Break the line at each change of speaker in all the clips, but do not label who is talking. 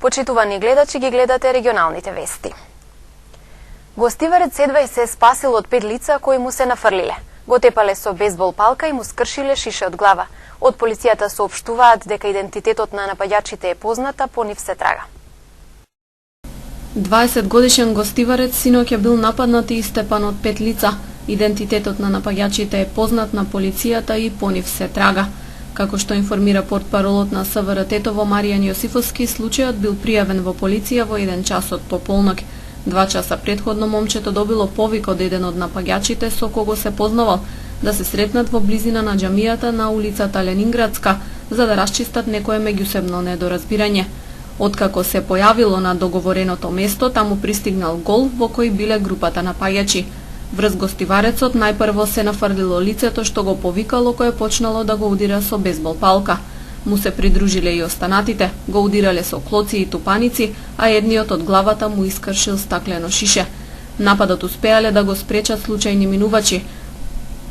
Почитувани гледачи, ги гледате регионалните вести. Гостиварец седва се спасил од 5 лица кои му се нафрлиле. Го тепале со бейсбол палка и му скршиле шише од глава. Од полицијата соопштуваат дека идентитетот на напаѓачите е позната, по нив се трага.
20-годишен гостиварец синоќ е бил нападнат и истепан од 5 лица. Идентитетот на напаѓачите е познат на полицијата и по нив се трага. Како што информира портпаролот на СВР-тетово Маријан Јосифовски, случајот бил пријавен во полиција во 1 час од пополнок. 2 часа претходно момчето добило повик од еден од напаѓачите со кого се познавал да се сретнат во близина на џамијата на улицата Ленинградска за да расчистат некое меѓусебно недоразбирање. Откако се појавило на договореното место, таму пристигнал гол во кој биле групата напаѓачи. Врз гостиварецот најпрво се нафрлило лицето што го повикало, кое почнало да го удира со бейсбол палка. Му се придружиле и останатите, го удирале со клоци и тупаници, а едниот од главата му искршил стаклено шише. Нападот успеале да го спречат случајни минувачи.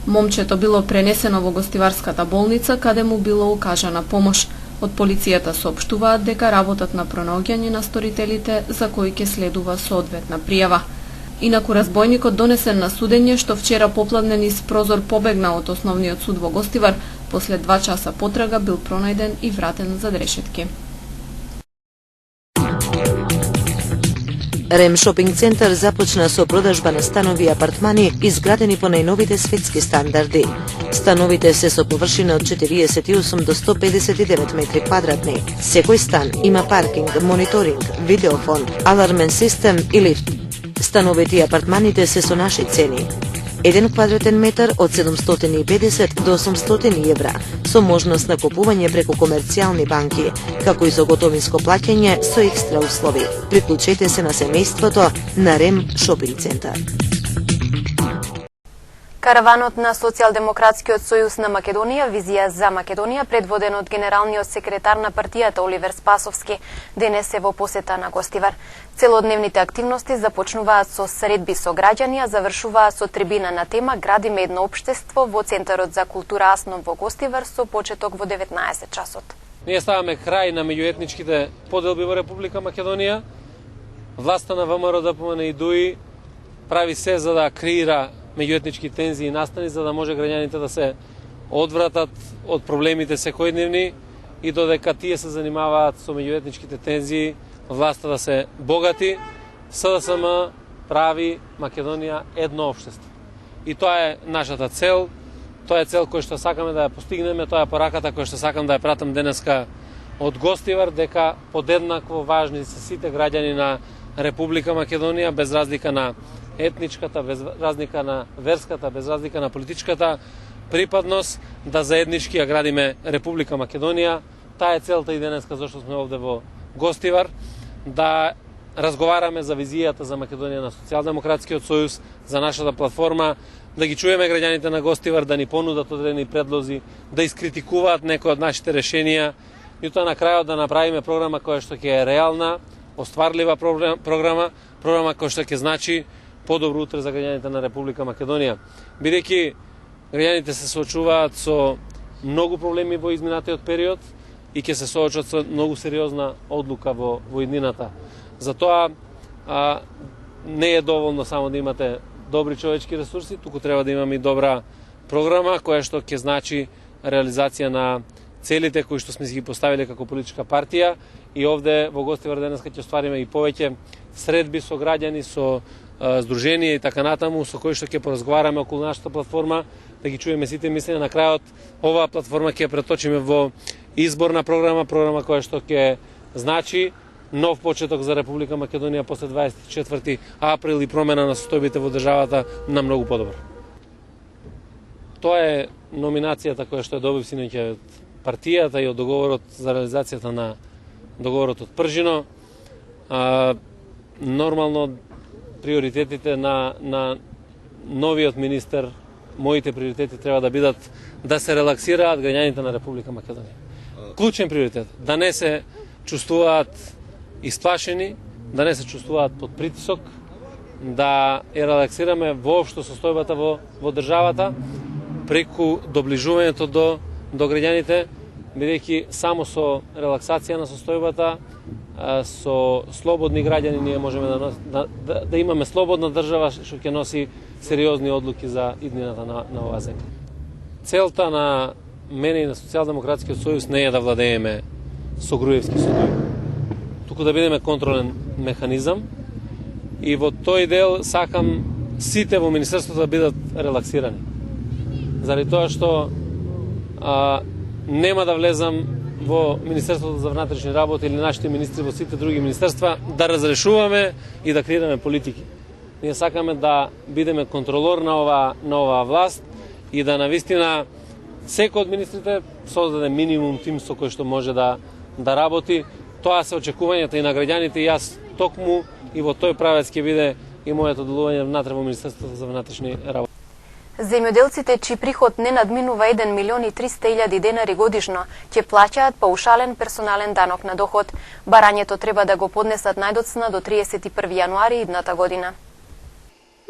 Момчето било пренесено во гостиварската болница, каде му било укажана помош. Од полицијата соопштуваат дека работат на пронаоѓање на сторителите, за кои ќе следува соодветна пријава. Инаку разбојникот донесен на судење, што вчера попладне низ прозор побегна од основниот суд во Гостивар, после 2 часа потрага бил пронајден и вратен за решетки.
Рем шопинг центар започна со продажба на станови и апартмани изградени по најновите светски стандарди. Становите се со површина од 48 до 159 метри квадратни. Секој стан има паркинг, мониторинг, видеофон, алармен систем и лифт. Становите и апартманите се со наши цени. 1 квадратен метар од 750 до 800 евра, со можност на купување преку комерцијални банки, како и со готовинско плаќање со екстра услови. Приклучете се на семејството на Рем шопинг центар.
Караванот на Социјалдемократскиот сојуз на Македонија, Визија за Македонија, предводен од генералниот секретар на партијата Оливер Спасовски, денес е во посета на Гостивар. Целодневните активности започнуваат со средби со граѓани, а завршуваат со трибина на тема "Градиме едно општество" во Центарот за култура Аснов во Гостивар со почеток во 19 часот.
Ние ставаме крај на меѓуетничките поделби во Република Македонија. Власта на ВМРО ДПМН и ДУИ прави се за да креира меѓуетнички тензии настани, за да може граѓаните да се одвратат од проблемите секојдневни и додека тие се занимаваат со меѓуетничките тензии, власта да се богати, СДСМ прави Македонија едно општество. И тоа е нашата цел, тоа е цел која што сакаме да ја постигнеме, тоа е пораката која што сакам да ја пратам денеска од Гостивар, дека подеднакво важни се сите граѓани на Република Македонија, без разлика на етничката, без разлика на верската, без разлика на политичката припадност, да заеднички ја градиме Република Македонија. Таа е целта и денеска зашто сме овде во Гостивар, да разговараме за визијата за Македонија на Социјалдемократскиот сојуз, за нашата платформа, да ги чуеме граѓаните на Гостивар, да ни понудат одредени предлози, да искритикуваат некои од нашите решенија и тоа на крајот да направиме програма која што ќе е реална, остварлива програма која што ќе значи подобро утре за граѓаните на Република Македонија. Бидејќи граѓаните се соочуваат со многу проблеми во изминатиот период и ќе се соочат со многу сериозна одлука во иднината. Затоа не е доволно само да имате добри човечки ресурси, туку треба да имаме и добра програма која што ќе значи реализација на целите кои што сме си ги поставиле како политичка партија и овде во Гостивар денеска ќе оствариме и повеќе средби со граѓани, со здруженија и така натаму, со кои што ќе поразговараме околу нашата платформа, да ги чуеме сите мислења. На крајот оваа платформа ќе преточиме во изборна програма која што ќе значи нов почеток за Република Македонија после 24 април и промена на состојбите во државата на многу подобро. Тоа е номинацијата која што ја добив синоќа од партијата и од договорот за реализацијата на договорот од Пржино. Нормално приоритетите на новиот министер, моите приоритети треба да бидат да се релаксираат граѓаните на Република Македонија. Клучен приоритет, да не се чувствуваат исплашени, да не се чувствуваат под притисок, да ја релаксираме воопшто состојбата во државата преку доближувањето до граѓаните, бидејќи само со релаксација на состојбата со слободни граѓани ние можеме да имаме слободна држава што ќе носи сериозни одлуки за иднината на оваа земја. Целта на мене и на Социјалдемократскиот сојуз не е да владееме со Груевски судови, туку да бидеме контролен механизам и во тој дел сакам сите во Министерството да бидат релаксирани. Заради тоа што нема да влезам во Министерството за внатрешни работи или нашите министри во сите други министерства да разрешуваме и да креираме политики. Ние сакаме да бидеме контролор на оваа власт и да навистина секој од министрите создаде минимум тим со кој што може да работи. Тоа се очекувањата и на граѓаните и јас токму и во тој правец ќе биде и моето делување внатре во Министерството за внатрешни работи.
Земјоделците чиј приход не надминува 1.300.000 денари годишно ќе плаќаат паушален персонален данок на доход. Барањето треба да го поднесат најдоцна до 31 јануари идната година.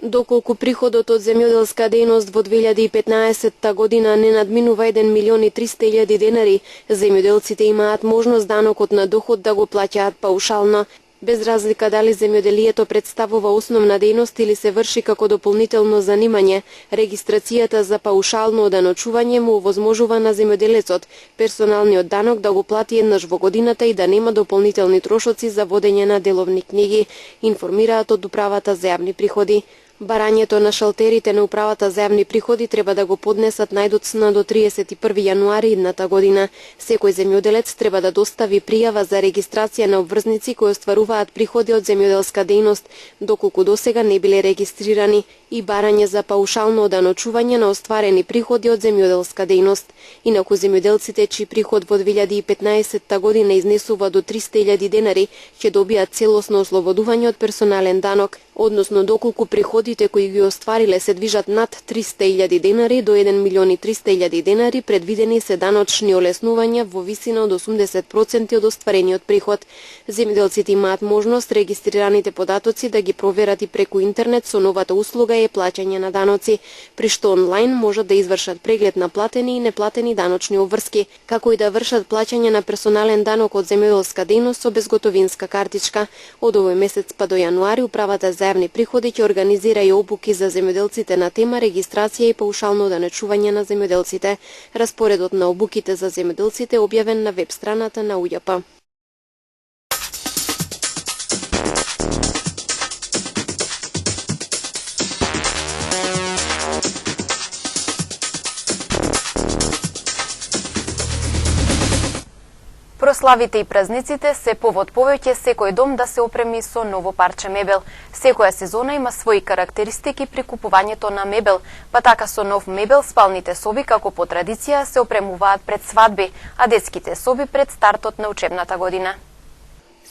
Доколку приходот од земјоделска дејност во 2015 година не надминува 1.300.000 денари, земјоделците имаат можност данокот на доход да го плаќаат паушално. Без разлика дали земјоделието представува основна дејност или се врши како дополнително занимање, регистрацијата за паушално оданочување му овозможува на земјоделецот персоналниот данок да го плати еднаш во годината и да нема дополнителни трошоци за водење на деловни книги, информираат од Управата за јавни приходи. Барањето на шалтерите на Управата за јавни приходи треба да го поднесат најдоцна до 31 јануари идната година. Секој земјоделец треба да достави пријава за регистрација на обврзници кои остваруваат приходи од земјоделска дејност, доколку досега не биле регистрирани, и барање за паушално оданочување на остварени приходи од земјоделска дејност. Инаку земјоделците чиј приход во 2015 година изнесува до 300.000 денари ќе добијат целосно ослободување од персонален данок, односно доколку приходите кои ги оствариле се движат над 300.000 денари до 1.300.000 денари, предвидени се даночни олеснувања во висина од 80% од остварениот приход. Земјоделците имаат можност регистрираните податоци да ги проверат и преку интернет со новата услуга е плаќање на даноци, при што онлайн можат да извршат преглед на платени и неплатени даночни обврски, како и да вршат плаќање на персонален данок од земјоделска дејност со безготовинска картичка. Од овој месец па до јануари Управата за јавни приходи ќе организира и обуки за земјоделците на тема регистрација и паушално оданочување на земјоделците. Распоредот на обуките за земјоделците е објавен на веб страната на УЈП.
Прославите и празниците се повод повеќе секој дом да се опреми со ново парче мебел. Секоја сезона има своји карактеристики при купувањето на мебел, па така со нов мебел спалните соби како по традиција се опремуваат пред свадби, а детските соби пред стартот на учебната година.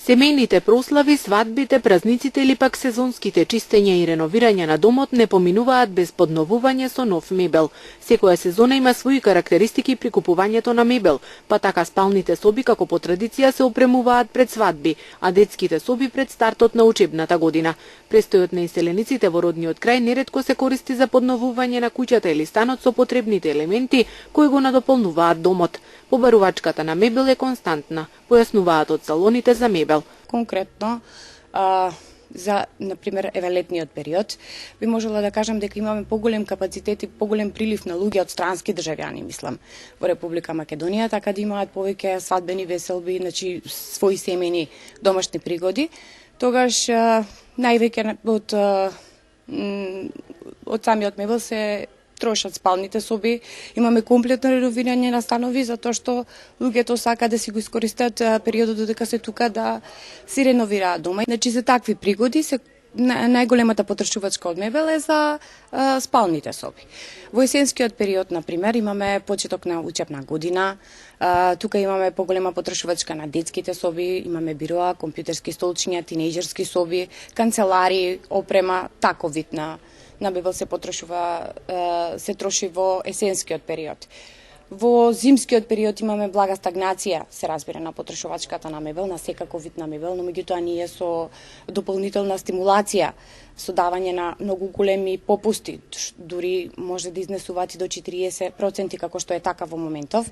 Семејните прослави, свадбите, празниците или пак сезонските чистења и реновирање на домот не поминуваат без подновување со нов мебел. Секоја сезона има своји карактеристики при купувањето на мебел, па така спалните соби како по традиција се опремуваат пред свадби, а детските соби пред стартот на учебната година. Престојот на иселениците во родниот крај неретко се користи за подновување на куќата или станот со потребните елементи кои го надополнуваат домот. Побарувачката на мебел е константна, појаснуваат од салоните за мебел.
Конкретно, за, например, летниот период, би можела да кажам дека имаме поголем капацитет и поголем прилив на луѓе од странски државјани, мислам, во Република Македонија, така да имаат повеќе свадбени веселби, значи своји семејни домашни пригоди. Тогаш највеќе од самиот мебел се трошат спалните соби, имаме комплетно реновирање на станови, затоа што луѓето сака да си го искористат периодот додека се тука да си реновираат дома. Значи за такви пригоди се најголемата потршувачка од мебел е за спалните соби. Во есенскиот период, например, имаме почеток на учебна година, тука имаме поголема потршувачка на детските соби, имаме бироа, компјутерски столчиња, тинејџерски соби, канцелари, опрема, таков вид на мебел се троши во есенскиот период. Во зимскиот период имаме блага стагнација, се разбира, на потрошувачката на мебел, на секаков вид на мебел, но меѓутоа ние со дополнителна стимулација, со давање на многу големи попусти, дури може да изнесуваат и до 40%, како што е така во моментов,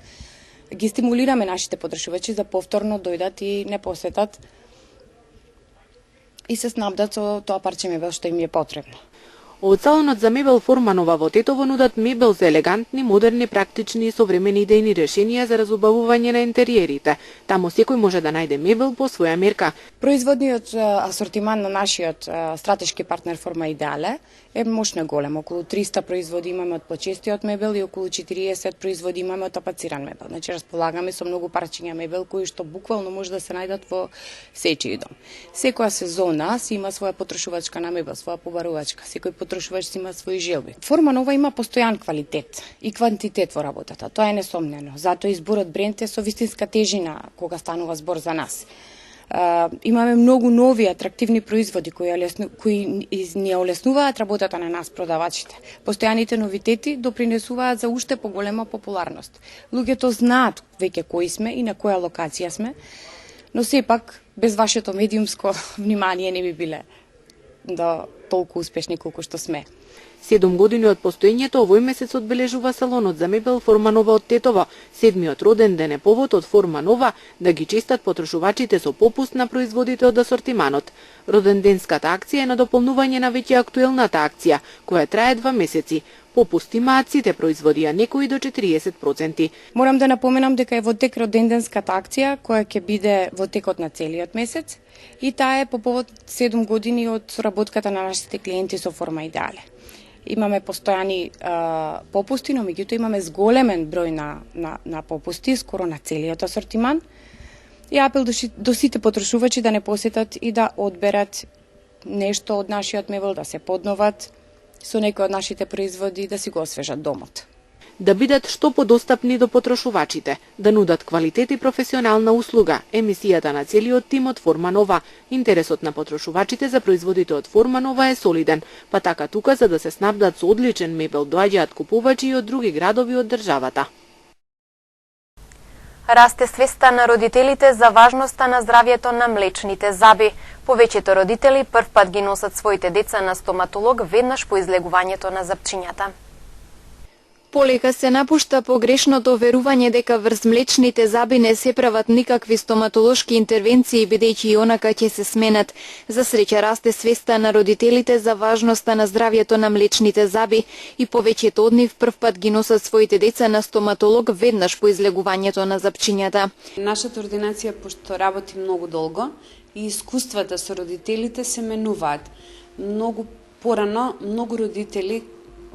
ги стимулираме нашите потрошувачи да повторно дојдат и не посетат и се снабдат со тоа парче мебел што им е потребно.
Од салонот за мебел Форманова во Тетово нудат мебел за елегантни, модерни, практични и современи идејни решенија за разубавување на интериерите. Таму секој може да најде мебел по своја мерка.
Производниот асортиман на нашиот стратешки партнер Форма Идеале е мощно голем. Околу 300 производи имаме од почестиот мебел и околу 40 производи имаме од тапациран мебел. Значи располагаме со многу парчиња мебел кои што буквално може да се најдат во сечиј дом. Секоја сезона си има своја потрошувачка на мебел, своја побарувачка. Секој потрошувач си има своји желби. Форманова има постојан квалитет и квантитет во работата. Тоа е несомнено. Затоа изборот бренд е со вистинска тежина кога станува збор за нас. Имаме многу нови атрактивни производи кои ни олеснуваат работата на нас продавачите. Постојаните новитети допринесуваат за уште поголема популарност. Луѓето знаат веќе кои сме и на која локација сме, но сепак без вашето медиумско внимание не би биле толку успешни колку што сме.
7 години од постоењето овој месец одбележува салонот за мебел Форманова од Тетово. 7-миот роден ден е повод од Форманова да ги честат потрошувачите со попуст на производите од асортиманот. Роденденската акција е на дополнување на веќе актуелната акција, која трае 2 месеци. Попуст имаат сите производи, а некои до 40%.
Морам да напоменам дека е во тек роденденската акција, која ќе биде во текот на целиот месец, и таа е по повод 7 години од соработката на нашите клиенти со Форма Идеале. Имаме постојани попусти, но меѓутоа имаме зголемен број на попусти, скоро на целиот асортиман. И апел до сите потрошувачи да не посетат и да одберат нешто од нашиот мебел, да се подноват со некои од нашите производи, да си го освежат домот.
Да бидат што подостапни до потрошувачите, да нудат квалитет и професионална услуга, емисијата на целиот тим од Форманова. Интересот на потрошувачите за производите од Форманова е солиден, па така тука за да се снабдат со одличен мебел доаѓаат купувачи и од други градови од државата.
Расте свеста на родителите за важноста на здравјето на млечните заби. Повеќето родители првпат ги носат своите деца на стоматолог веднаш по излегувањето на запчињата.
Полека се напушта погрешното верување дека врз млечните заби не се прават никакви стоматолошки интервенции, бидејќи и онака ќе се сменат. За среќа расте свеста на родителите за важноста на здравјето на млечните заби и повеќето од нив првпат ги носат своите деца на стоматолог веднаш по излегувањето на запчињата.
Нашата ординација, пошто работи многу долго, и искуствата со родителите се менуваат. Многу порано, многу родители,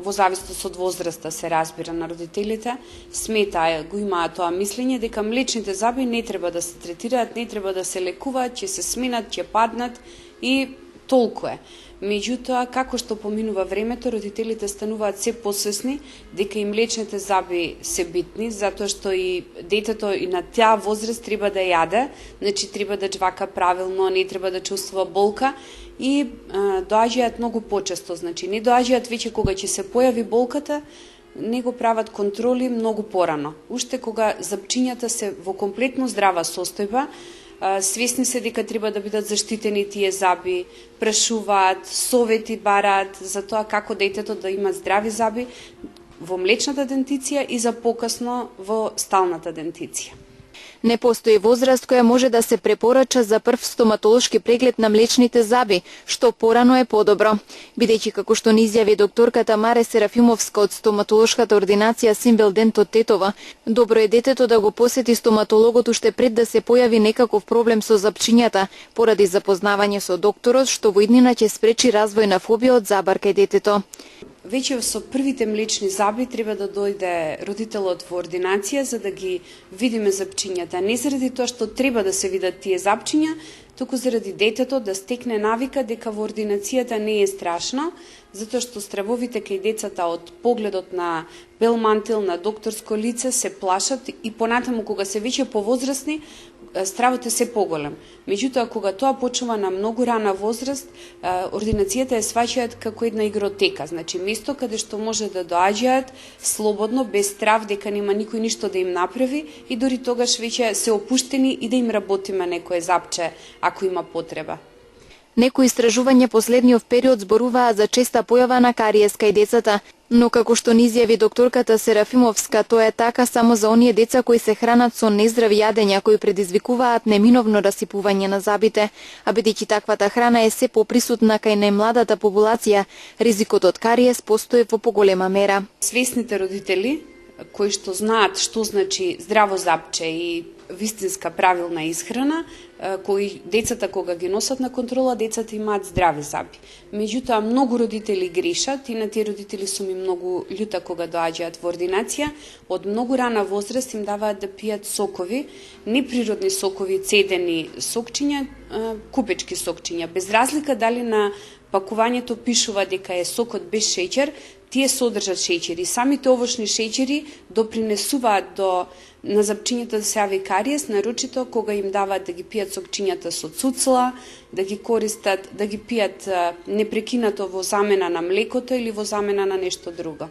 во зависност од возраста се разбира на родителите, сметаа, го имаат тоа мислење дека млечните заби не треба да се третираат, не треба да се лекуваат, ќе се сменат, ќе паднат и толку е. Меѓутоа, како што поминува времето, родителите стануваат се посвесни дека и млечните заби се битни, затоа што и детето и на таа возраст треба да јаде, значи треба да жвака правилно, не треба да чувствува болка и доаѓаат многу почесто, значи не доаѓаат веќе кога ќе се појави болката, не го прават контроли многу порано. Уште кога запчињата се во комплетно здрава состојба, свесни се дека треба да бидат заштитени тие заби, прашуваат, совети бараат за тоа како детето да има здрави заби во млечната дентиција и за покасно во сталната дентиција.
Не постои возраст која може да се препорача за прв стоматолошки преглед на млечните заби, што порано е подобро. Бидејќи како што ни изјави докторката Маре Серафимовска од стоматолошката ординација Симбел Дент од Тетова, добро е детето да го посети стоматологот уште пред да се појави некаков проблем со запчињата, поради запознавање со докторот, што во иднина ќе спречи развој на фобија од забар кај детето.
Веќе со првите млечни заби треба да дојде родителот во ординација за да ги видиме запчињата. Не заради тоа што треба да се видат тие запчиња, туку заради детето да стекне навика дека во ординацијата не е страшно, затоа што стравовите кај децата од погледот на бел мантил, на докторско лице се плашат и понатаму кога се веќе повозрасни, стравот е се поголем. Меѓутоа, кога тоа почува на многу рана возраст, ординацијата ја сваќаат како една игротека. Значи, место каде што може да доаѓаат слободно, без страв дека нема никој ништо да им направи и дори тогаш веќе се опуштени и да им работиме некое запче, ако има потреба.
Некои истражувања последниот период зборуваат за честа појава на кариес кај децата. Но како што ни изјави докторката Серафимовска, тоа е така само за оние деца кои се хранат со нездрави јадења кои предизвикуваат неминовно расипување на зъбите, а бидејќи таквата храна е се поприсутна кај најмладата популација, ризикот од кариес постои во поголема мера.
Свесните родители кои што знаат што значи здраво запче и вистинска правилна исхрана, кои децата кога ги носат на контрола, децата имаат здрави зъби. Меѓутоа, многу родители грешат и на тие родители сум и многу љута кога доаѓаат во ординација. Од многу рана возраст им даваат да пијат сокови, неприродни сокови, цедени сокчиња, купечки сокчиња. Без разлика дали на пакувањето пишува дека е сокот без шеќер, тие содржат шеќери. Самите овошни шеќери допринесуваат до на зъбчињата да се јави кариес, нарочито кога им даваат да ги пијат сокчињата со цуцла, да ги користат, да ги пијат непрекинато во замена на млекото или во замена на нешто друго,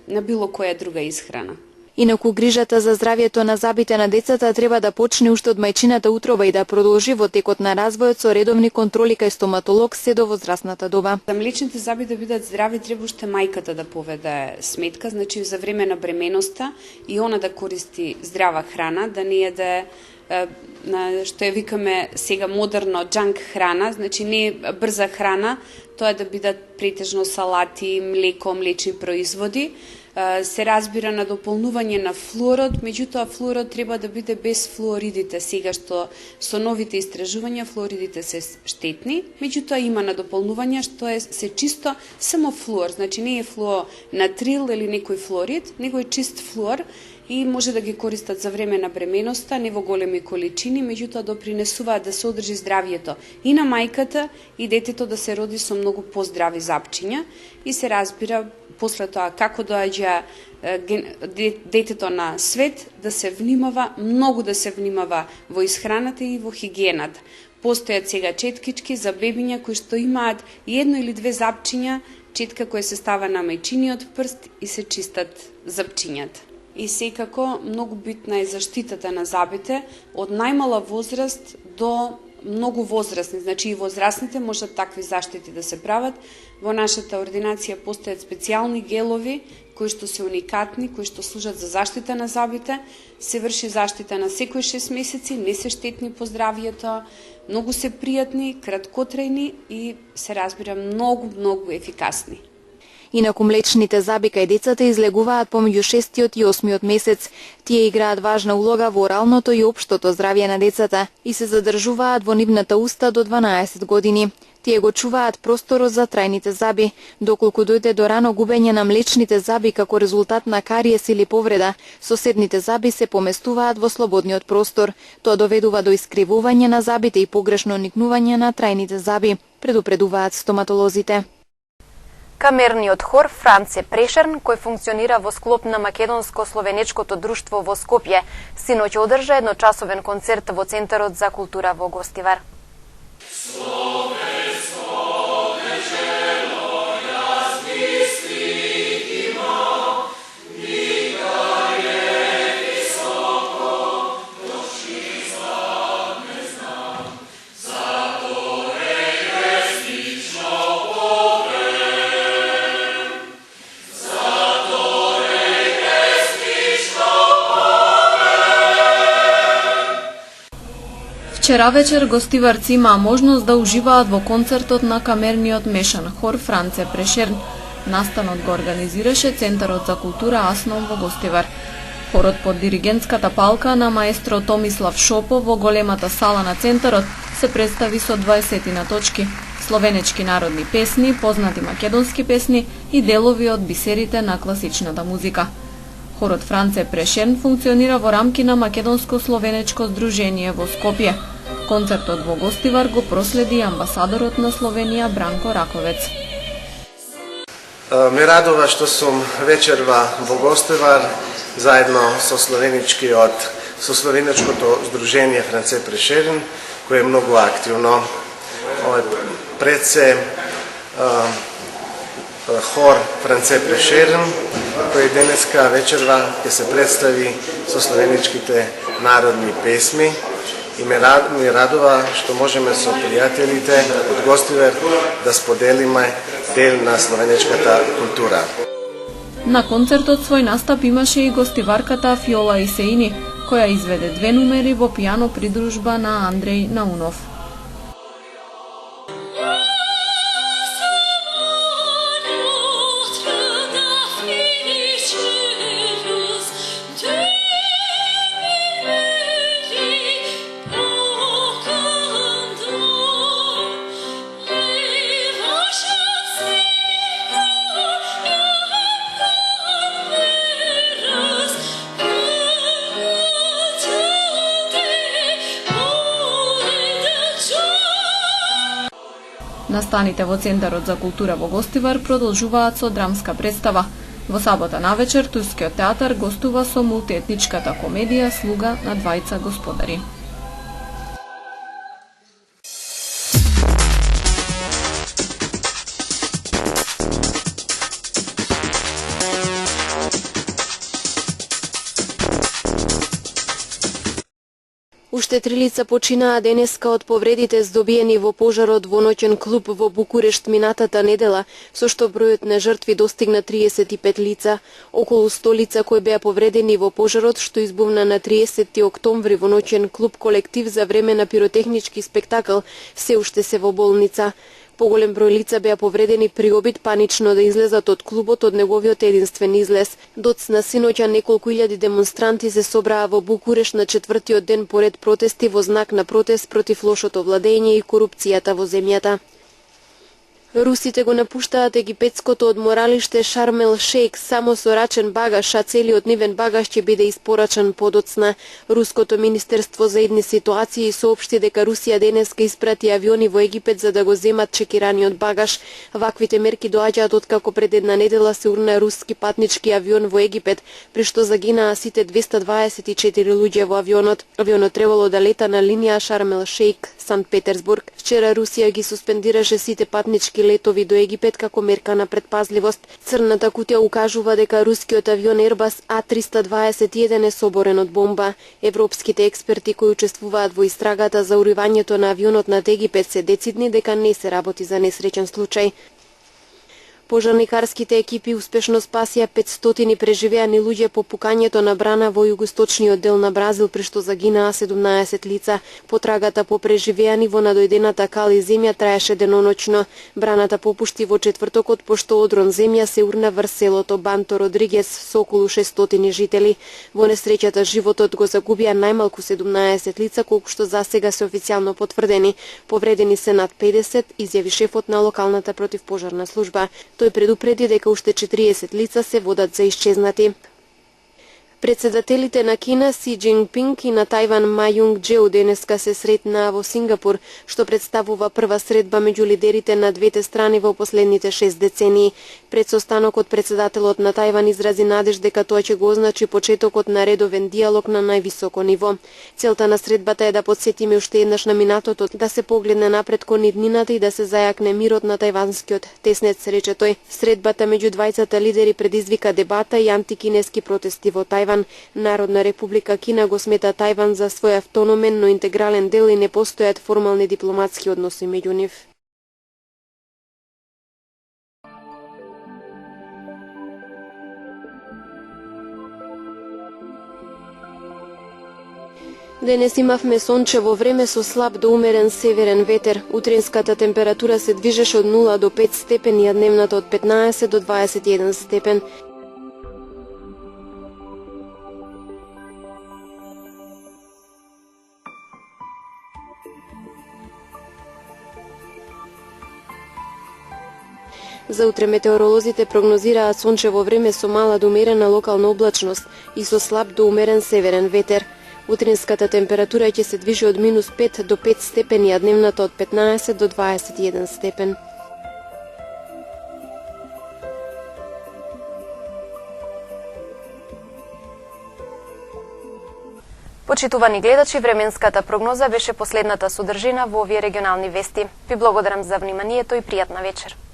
на било која друга исхрана.
Инаку грижата за здравјето на зъбите на децата треба да почне уште од мајчината утроба и да продолжи во текот на развојот со редовни контроли кај стоматолог се до возрастната доба.
За млечните зъби да бидат здрави треба уште мајката да поведе сметка, значи за време на бременоста и она да користи здрава храна, да не јаде што ја викаме сега модерно джанк храна, значи не брза храна, тоа да бидат претежно салати, млеко, млечни производи. Се разбира на дополнување на флуорот, меѓутоа флуорот треба да биде без флуоридите. Сега што со новите истражувања флуоридите се штетни, меѓутоа има на дополнување што се чисто само флуор, значи не е флуонатрил или некој флуорид, него е чист флуор и може да ги користат за време на бременоста, не во големи количини, меѓутоа допринесуваат да се одржи здравието и на мајката и детето да се роди со многу поздрави зъбчиња и се разбира после тоа како доаѓа детето на свет, да се внимава, многу да се внимава во исхраната и во хигиената. Постојат сега четкички за бебиња кои што имаат едно или две зъбчиња, четка која се става на мајчиниот прст и се чистат зъбчињата. И секако многу битна е заштитата на зъбите од најмала возраст до многу возрастни, значи и возрастните можат такви заштити да се прават. Во нашата ординација постојат специјални гелови кои што се уникатни, кои што служат за заштита на зъбите. Се врши заштита на секој 6 месеци, не се штетни по здравието, многу се пријатни, краткотрајни и се разбира многу ефикасни.
Инаку млечните зъби кај децата излегуваат помеѓу 6-тиот и 8-миот месец. Тие играат важна улога во оралното и општото здравје на децата и се задржуваат во нивната уста до 12 години. Тие го чуваат просторот за трајните зъби. Доколку дојде до рано губење на млечните зъби како резултат на кариес или повреда, соседните зъби се поместуваат во слободниот простор. Тоа доведува до искривување на зъбите и погрешно никнување на трајните зъби, предупредуваат стоматолозите.
Камерниот хор Франце Прешерн, кој функционира во склоп на Македонско-словенечкото друштво во Скопје, синоќ одржа едночасовен концерт во Центарот за култура во Гостивар.
Вчера вечер гостиварци имаа можност да уживаат во концертот на камерниот мешан хор Франце Прешерн. Настанот го организираше Центарот за култура Асном во Гостивар. Хорот под диригентската палка на маестро Томислав Шопо во големата сала на Центарот се представи со 20 на точки, словенечки народни песни, познати македонски песни и делови од бисерите на класичната музика. Хорот Франце Прешерн функционира во рамки на Македонско-словенечко здружение во Скопје. Концертот во Гостивар го проследи амбасадорот на Словенија Бранко Раковец.
Ме радува што сум вечерва во Гостивар заедно со словенечкото здружение Франце Прешерн, кој е многу активно. Пред се хор Франце Прешерн, кој денеска вечерва ќе се представи со словеничките народни песми и ме радува што можеме со пријателите од Гостивар да споделиме дел на словенечката култура.
На концертот свој настап имаше и гостиварката Фиола Исеини, која изведе 2 numeri во пијано придружба на Андреј Наунов. Настаните во Центарот за култура во Гостивар продолжуваат со драмска представа. Во сабота навечер Турскиот театар гостува со мултиетничката комедија Слуга на двајца господари.
Уште 3 лица починаа денеска од повредите здобиени во пожарот во ноќен клуб во Букурешт минатата недела, со што бројот на жртви достигна 35 лица. Околу 100 лица кои беа повредени во пожарот што избувна на 30 октомври во ноќен клуб колектив за време на пиротехнички спектакл, се уште се во болница. Поголем број лица беа повредени при обид панично да излезат од клубот од неговиот единствен излез. Доцна синоќа неколку илјади демонстранти се собраа во Букурешт на 4-тиот ден поред протести во знак на протест против лошото владење и корупцијата во земјата. Русите го напуштаат египетското одморалиште Шарм ел Шејк само со рачен багаж, а целиот нивен багаж ќе биде испорачан подоцна. Руското министерство за идни ситуации соопшти дека Русија денеска испрати авиони во Египет за да го земат чекираниот багаж. Ваквите мерки доаѓаат откако пред една недела се урна руски патнички авион во Египет, при што загинаа сите 224 луѓе во авионот. Авионот требало да лета на линија Шарм ел Шејк Санкт Петерсбург. Вчера Русија ги суспендираше сите патнички летови до Египет како мерка на предпазливост. Црната кутија укажува дека рускиот авион Airbus A321 е соборен од бомба. Европските експерти кои учествуваат во истрагата за уривањето на авионот над Египет се децидни дека не се работи за несреќен случај. Пожарникарските екипи успешно спасија 500 преживеани луѓе по пукањето на брана во југоисточниот дел на Бразил, при што загинаа 17 лица. Потрагата по преживеани во надојдената кал и земја траеше деноноќно. Браната попушти во четвртокот, пошто одрон земја се урна врз селото Банто Родригес со околу 600 жители. Во несреќата животот го загубија најмалку 17 лица, колку што засега се официјално потврдени. Повредени се над 50, изјави шефот на локалната противпожарна служба. Тој предупреди дека уште 40 лица се водат за исчезнати. Председателите на Кина Си Џинпинг и на Тајван Ма Јунг Џеу денеска се сретнаа во Сингапур, што представува прва средба меѓу лидерите на двете страни во последните 6 децении. Пред состанокот председателот на Тајван изрази надеж дека тоа ќе го означи почетокот на редовен диалог на највисоко ниво. Целта на средбата е да потсетиме уште еднаш на минатото, да се погледне напред кон иднината и да се зајакне мирот на тајванскиот теснец, рече тој. Средбата меѓу двајцата лидери предизвика дебата и антикинески протести во Тајван. Народна република Кина го смета Тајван за свој автономен, но интегрален дел и не постојат формални дипломатски односи меѓу нив. Денес имавме сончево време со слаб до умерен северен ветер. Утринската температура се движеше од 0 до 5 степени, а дневната од 15 до 21 степен. За утре метеоролозите прогнозираат сончево време со мала до умерена локална облачност и со слаб до умерен северен ветер. Утринската температура ќе се движи од -5 до 5 степени, а дневната од 15 до 21 степен.
Почитувани гледачи, временската прогноза беше последната содржина во овие регионални вести. Ви благодарам за вниманието и пријатна вечер.